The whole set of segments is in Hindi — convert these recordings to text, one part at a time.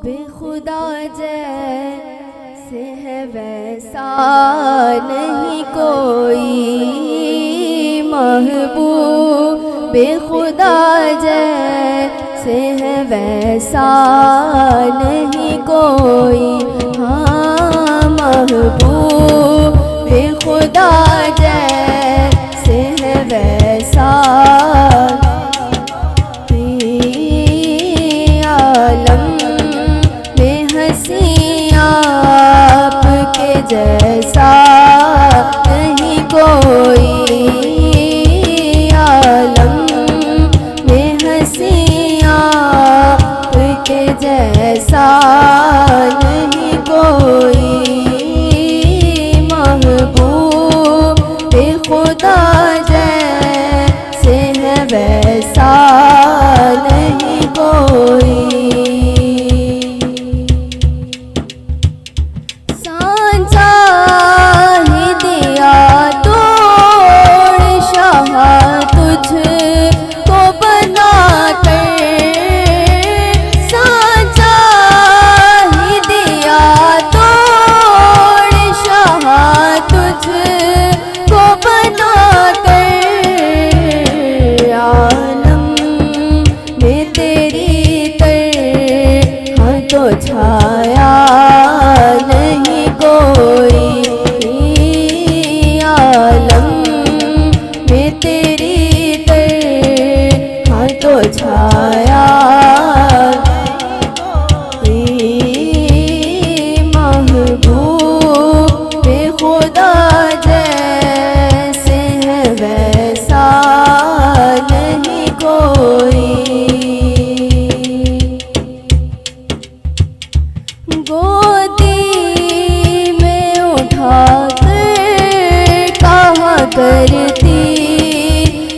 बेखुदा जैसे है वैसा नहीं कोई महबूब, बेखुदा जैसे है वैसा नहीं कोई। हाँ महबूब बेखुदा जैसे है वैसा आलम में हंसी आपके जैसा नहीं कोई। आलम में हंसी आपके जैसा नहीं कोई। महबूब बेखुदा जैसे है वैसा नहीं कोई। सांचा ही दिया तोड़ शाह तुझको बना कर, सांचा ही दिया तोड़ शाह तुझको बना कर। आलम में तेरी तरह तो छाया नहीं कोई। आलम में तेरी तरह तो छाया महबूब बेखुदा जैसे है वैसा नहीं कोई। गोदी में उठा कर कहा करती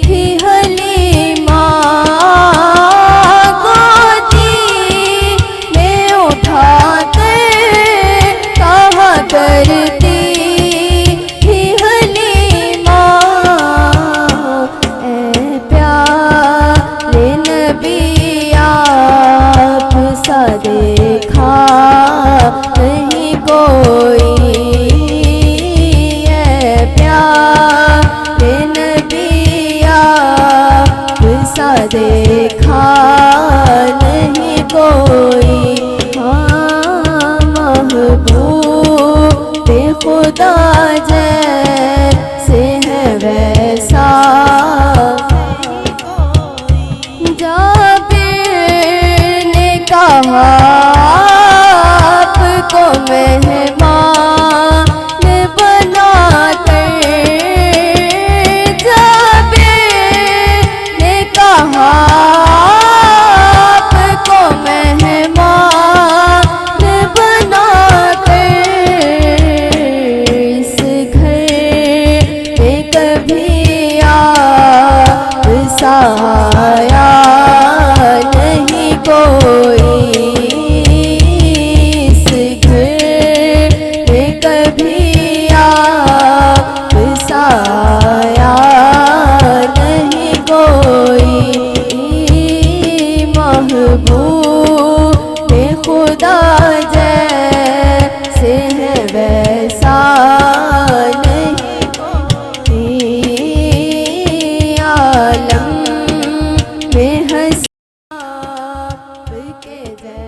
थी हलीमा, गोदी में उठा कर कहा करती थी हलीमा। ऐ प्यारे नबी आप सा देखा नहीं कोई। ऐ प्यारे नबी आप सा देखा नहीं कोई। हाँ महबूब बेखुदा जैसे है वैसा जाबिर ने कहा आपको मेहमान बना कर। जाबिर ने कहा आपको मेहमान बना कर। इस घर में कभी आप सा आया नहीं कोई। इस घर में कभी आप सा आया नहीं कोई। महबूब बेखुदा जैसे है वैसा नहीं कोई। आलम में हंसी आपके जैसा